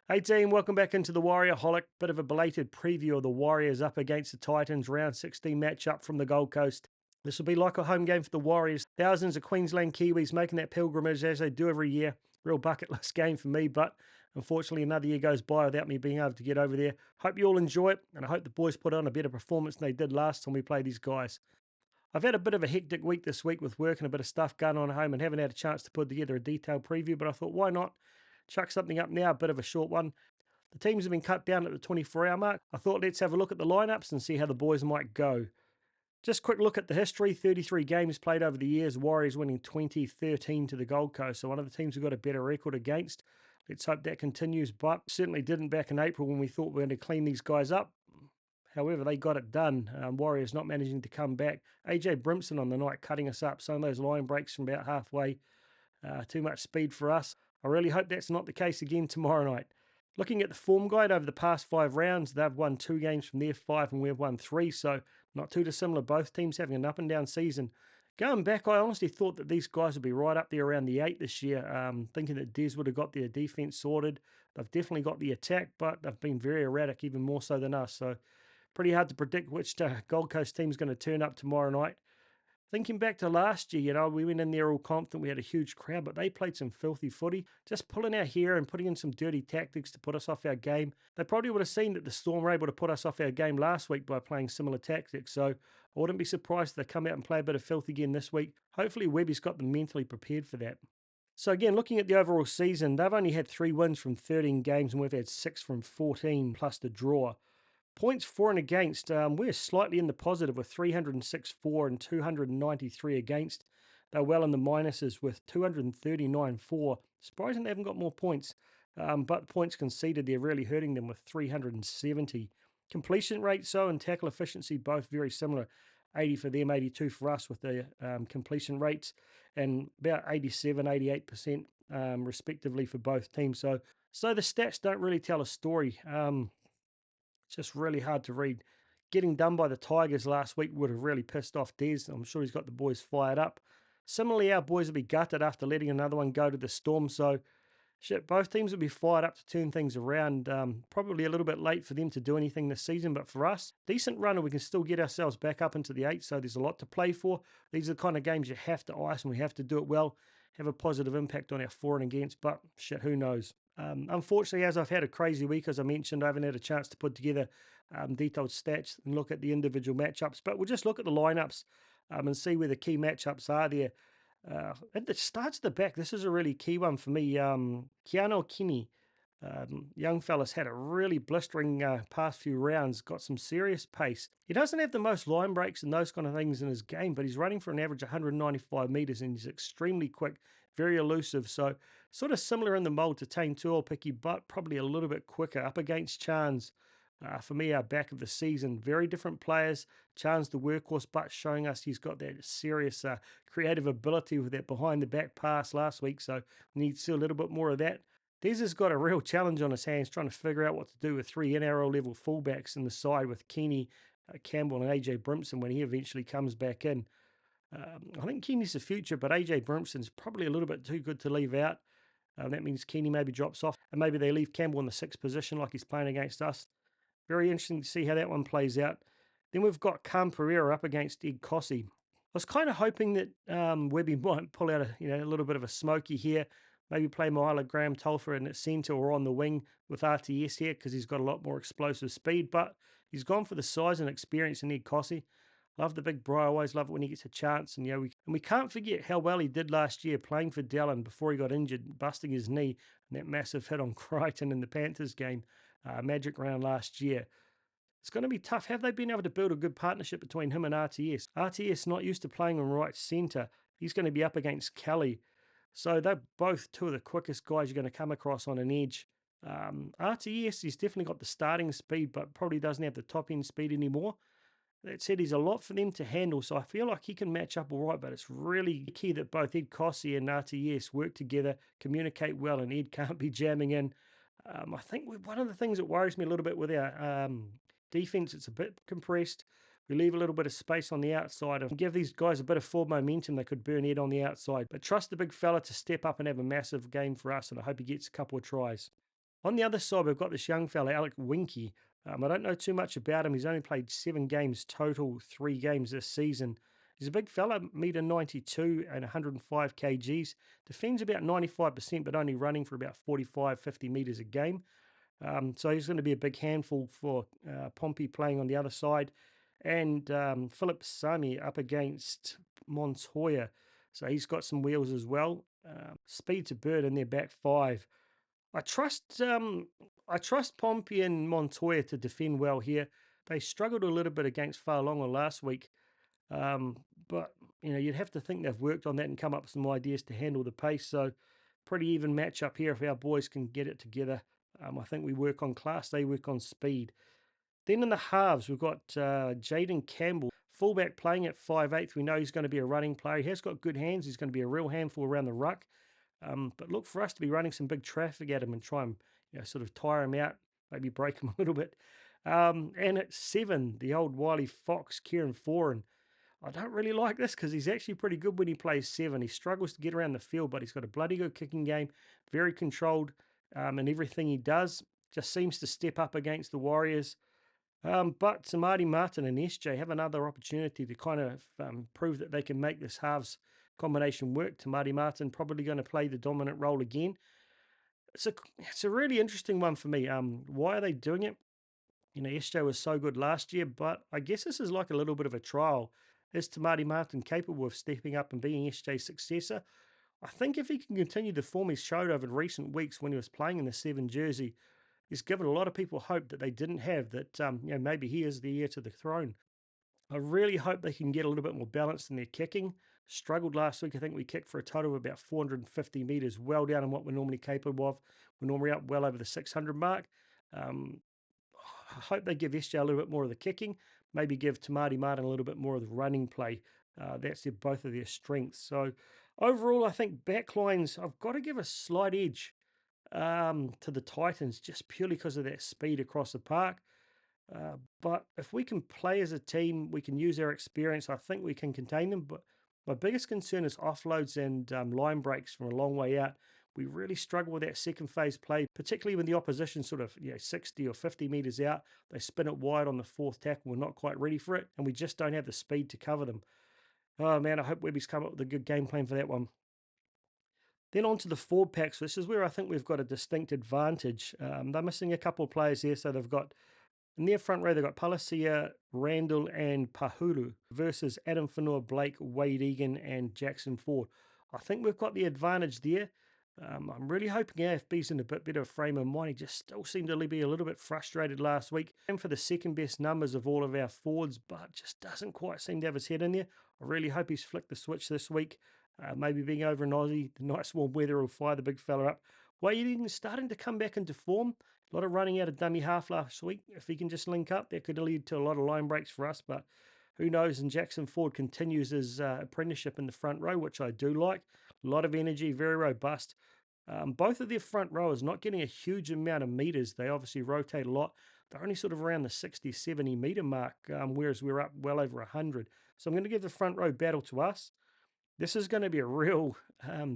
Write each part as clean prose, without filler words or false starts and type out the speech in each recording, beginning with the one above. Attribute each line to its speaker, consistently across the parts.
Speaker 1: Hey team, welcome back into the Warriorholic. Bit of a belated preview of the Warriors up against the Titans round 16 matchup from the Gold Coast. This will be like a home game for the Warriors. Thousands of Queensland Kiwis making that pilgrimage as they do every year. Real bucket list game for me, but unfortunately another year goes by without me being able to get over there. Hope you all enjoy it, and I hope the boys put on a better performance than they did last time we played these guys. I've had a bit of a hectic week this week with work and a bit of stuff going on at home and haven't had a chance to put together a detailed preview, but I thought why not chuck something up now, a bit of a short one. The teams have been cut down at the 24-hour mark. I thought let's have a look at the lineups and see how the boys might go. Just a quick look at the history. 33 games played over the years. Warriors winning 20-13 to the Gold Coast. So one of the teams we've got a better record against. Let's hope that continues, but certainly didn't back in April when we thought we were going to clean these guys up. However, they got it done. Warriors not managing to come back. AJ Brimson on the night cutting us up. Some of those line breaks from about halfway. Too much speed for us. I really hope that's not the case again tomorrow night. Looking at the form guide over the past 5 rounds, they've won 2 games from their 5 and we've won 3, so not too dissimilar. Both teams having an up and down season. Going back, I honestly thought that these guys would be right up there around the 8 this year, thinking that Des would have got their defence sorted. They've definitely got the attack, but they've been very erratic, even more so than us. So pretty hard to predict which Gold Coast team's going to turn up tomorrow night. Thinking back to last year, we went in there all confident, we had a huge crowd, but they played some filthy footy, just pulling our hair and putting in some dirty tactics to put us off our game. They probably would have seen that the Storm were able to put us off our game last week by playing similar tactics, so I wouldn't be surprised if they come out and play a bit of filth again this week. Hopefully Webby's got them mentally prepared for that. So again, looking at the overall season, they've only had 3 wins from 13 games and we've had 6 from 14 plus the draw. Points for and against, we're slightly in the positive with 306 for and 293 against. They're well in the minuses with 239 for. Surprising they haven't got more points, but points conceded, they're really hurting them with 370. Completion rate, so, and tackle efficiency, both very similar. 80 for them, 82 for us with the completion rates, and about 87, 88% respectively for both teams. So the stats don't really tell a story. It's just really hard to read. Getting done by the Tigers last week would have really pissed off Des. I'm sure he's got the boys fired up. Similarly, our boys will be gutted after letting another one go to the Storm. So, shit, both teams will be fired up to turn things around. Probably a little bit late for them to do anything this season, but for us, decent run and we can still get ourselves back up into the 8. So there's a lot to play for. These are the kind of games you have to ice and we have to do it well. Have a positive impact on our for and against, but shit, who knows? Unfortunately, as I've had a crazy week, as I mentioned, I haven't had a chance to put together detailed stats and look at the individual matchups, but we'll just look at the lineups and see where the key matchups are there. At the starts at the back, this is a really key one for me. Keanu Kinney, young fella's had a really blistering past few rounds, got some serious pace. He doesn't have the most line breaks and those kind of things in his game, but he's running for an average 195 metres and he's extremely quick, very elusive. So sort of similar in the mould to Tane Tuolpiki, but probably a little bit quicker. Up against Chance, for me, our back of the season. Very different players. Chance the workhorse, but showing us he's got that serious creative ability with that behind the back pass last week. So we need to see a little bit more of that. Des has got a real challenge on his hands trying to figure out what to do with 3 NRL level fullbacks in the side with Kenny, Campbell and AJ Brimson when he eventually comes back in. I think Kenny's the future, but AJ Brimson's probably a little bit too good to leave out. That means Kenny maybe drops off and maybe they leave Campbell in the 6th position like he's playing against us. Very interesting to see how that one plays out. Then we've got Cam Pereira up against Ed Cossey. I was kind of hoping that Webby might pull out a little bit of a smoky here. Maybe play Myla Graham Tolfer in at centre or on the wing with RTS here because he's got a lot more explosive speed. But he's gone for the size and experience in Ed Cossey. Love the big bro. I always love it when he gets a chance. And we can't forget how well he did last year playing for Dallin before he got injured, busting his knee and that massive hit on Crichton in the Panthers game, Magic round last year. It's going to be tough. Have they been able to build a good partnership between him and RTS? RTS not used to playing on right centre. He's going to be up against Kelly. So they're both 2 of the quickest guys you're going to come across on an edge. RTS, he's definitely got the starting speed, but probably doesn't have the top end speed anymore. That said, he's a lot for them to handle, so I feel like he can match up all right, but it's really key that both Ed Cossey and RTS work together, communicate well, and Ed can't be jamming in. I think one of the things that worries me a little bit with our defense, it's a bit compressed. We leave a little bit of space on the outside and give these guys a bit of forward momentum. They could burn Ed on the outside. But trust the big fella to step up and have a massive game for us, and I hope he gets a couple of tries. On the other side, we've got this young fella, Alec Winky. I don't know too much about him. He's only played 7 games total, 3 games this season. He's a big fella, metre 92 and 105 kgs. Defends about 95%, but only running for about 45, 50 metres a game. So he's going to be a big handful for Pompey playing on the other side. And Philip Sami up against Montoya. So he's got some wheels as well. Speed to bird in their back five. I trust Pompey and Montoya to defend well here. They struggled a little bit against Whalonga last week, but you'd have to think they've worked on that and come up with some ideas to handle the pace. So pretty even matchup here if our boys can get it together. I think we work on class, they work on speed. Then in the halves, we've got Jaden Campbell, fullback playing at 5'8". We know he's going to be a running player. He has got good hands. He's going to be a real handful around the ruck. But look for us to be running some big traffic at him and try and sort of tire him out, maybe break him a little bit. And at 7, the old wily fox, Kieran Foran. I don't really like this because he's actually pretty good when he plays 7. He struggles to get around the field, but he's got a bloody good kicking game, very controlled, and everything he does just seems to step up against the Warriors. But Tamati Martin and SJ have another opportunity to kind of prove that they can make this halves combination work. Tamati Martin probably going to play the dominant role again. It's a really interesting one for me. Why are they doing it? SJ was so good last year, but I guess this is like a little bit of a trial. Is Tamati Martin capable of stepping up and being SJ's successor? I think if he can continue the form he's showed over recent weeks when he was playing in the 7 jersey, he's given a lot of people hope that they didn't have, that maybe he is the heir to the throne. I really hope they can get a little bit more balanced in their kicking. Struggled last week. I think we kicked for a total of about 450 metres, well down on what we're normally capable of. We're normally up well over the 600 mark. I hope they give SJ a little bit more of the kicking, maybe give Tamati Martin a little bit more of the running play. That's both of their strengths. So overall, I think backlines, I've got to give a slight edge to the Titans just purely because of that speed across the park. But if we can play as a team, we can use our experience, I think we can contain them. But my biggest concern is offloads and line breaks from a long way out. We really struggle with that second phase play, particularly when the opposition sort of 60 or 50 metres out. They spin it wide on the fourth tackle. We're not quite ready for it, and we just don't have the speed to cover them. Oh man, I hope Webby's come up with a good game plan for that one. Then on to the forward packs. This is where I think we've got a distinct advantage. They're missing a couple of players here, so they've got in their front row, they've got Palacia, Randall, and Pahulu versus Adam Whenua, Blake, Wade Egan, and Jackson Ford. I think we've got the advantage there. I'm really hoping AFB's in a bit better frame of mind. He just still seemed to be a little bit frustrated last week. And for the second best numbers of all of our forwards, but just doesn't quite seem to have his head in there. I really hope he's flicked the switch this week. Maybe being over in Aussie, the nice warm weather will fire the big fella up. Wade Egan's starting to come back into form. A lot of running out of dummy half last week. If he can just link up, that could lead to a lot of line breaks for us, but who knows? And Jackson Ford continues his apprenticeship in the front row, which I do like. A lot of energy, very robust. Both of their front rowers not getting a huge amount of meters. They obviously rotate a lot. They're only sort of around the 60, 70 meter mark, whereas we're up well over 100. So I'm going to give the front row battle to us. This is going to be a real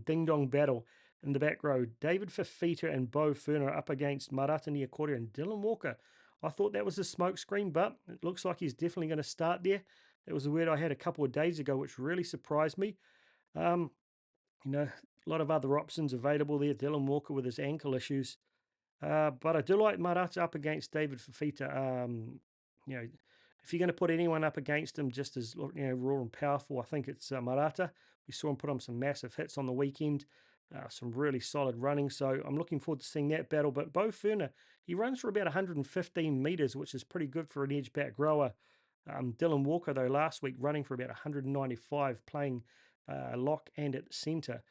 Speaker 1: ding-dong battle. In the back row, David Fafita and Bo Furner up against Marata Niakorea and Dylan Walker. I thought that was a smoke screen, but it looks like he's definitely going to start there. That was a word I had a couple of days ago, which really surprised me. A lot of other options available there. Dylan Walker with his ankle issues. But I do like Marata up against David Fafita. If you're going to put anyone up against him just as raw and powerful, I think it's Marata. We saw him put on some massive hits on the weekend. Some really solid running, so I'm looking forward to seeing that battle. But Bo Furner, he runs for about 115 metres, which is pretty good for an edge-back rower. Dylan Walker, though, last week running for about 195, playing lock and at centre.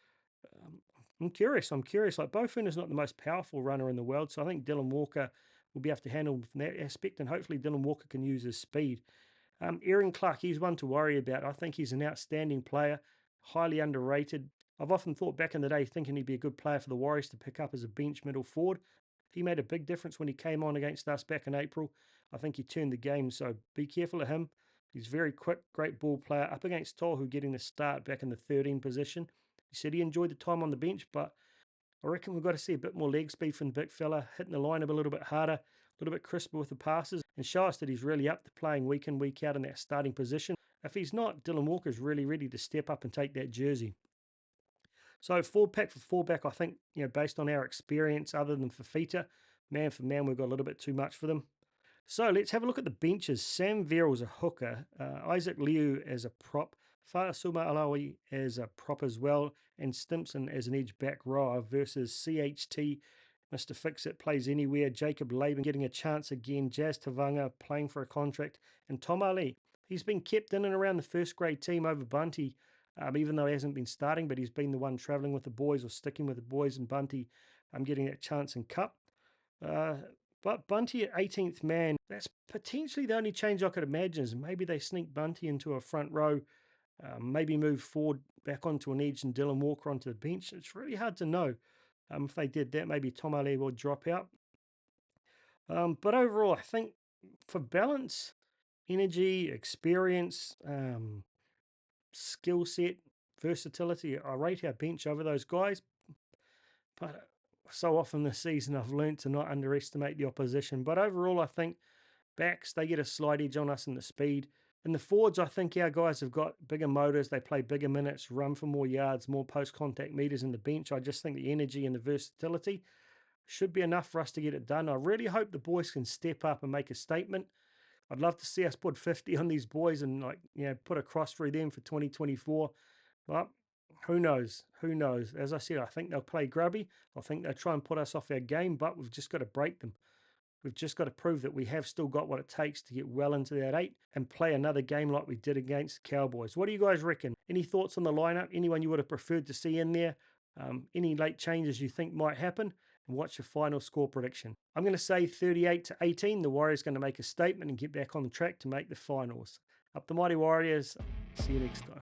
Speaker 1: I'm curious. Like, Bo Furner's not the most powerful runner in the world, so I think Dylan Walker will be able to handle from that aspect, and hopefully Dylan Walker can use his speed. Aaron Clark, he's one to worry about. I think he's an outstanding player, highly underrated. I've often thought back in the day thinking he'd be a good player for the Warriors to pick up as a bench middle forward. He made a big difference when he came on against us back in April. I think he turned the game, so be careful of him. He's very quick, great ball player. Up against Tohu getting the start back in the 13 position. He said he enjoyed the time on the bench, but I reckon we've got to see a bit more leg speed from the big fella, hitting the line a little bit harder, a little bit crisper with the passes, and show us that he's really up to playing week in, week out in that starting position. If he's not, Dylan Walker's really ready to step up and take that jersey. So 4-pack for 4-back, I think, based on our experience, other than Fafita, man for man, we've got a little bit too much for them. So let's have a look at the benches. Sam Verrill's a hooker, Isaac Liu as a prop, Fa'asuma Alawi as a prop as well, and Stimpson as an edge back rower versus CHT, Mr. Fix-It plays anywhere, Jacob Laban getting a chance again, Jazz Tavanga playing for a contract, and Tom Ali. He's been kept in and around the first grade team over Bunty, even though he hasn't been starting, but he's been the one travelling with the boys or sticking with the boys, and Bunty getting that chance in Cup. But Bunty at 18th man, that's potentially the only change I could imagine is maybe they sneak Bunty into a front row, maybe move forward back onto an edge and Dylan Walker onto the bench. It's really hard to know. If they did that, maybe Tom Ali will drop out. But overall, I think for balance, energy, experience, skill set, versatility, I rate our bench over those guys. But so often this season, I've learnt to not underestimate the opposition. But overall, I think backs, they get a slight edge on us in the speed. In the forwards, I think our guys have got bigger motors. They play bigger minutes, run for more yards, more post-contact meters in the bench. I just think the energy and the versatility should be enough for us to get it done. I really hope the boys can step up and make a statement. I'd love to see us put 50 on these boys and put a cross through them for 2024. But who knows? Who knows? As I said, I think they'll play grubby. I think they'll try and put us off our game, but we've just got to break them. We've just got to prove that we have still got what it takes to get well into that 8 and play another game like we did against the Cowboys. What do you guys reckon? Any thoughts on the lineup? Anyone you would have preferred to see in there? Any late changes you think might happen? And what's your final score prediction? I'm going to say 38-18. The Warriors are going to make a statement and get back on the track to make the finals. Up the mighty Warriors. See you next time.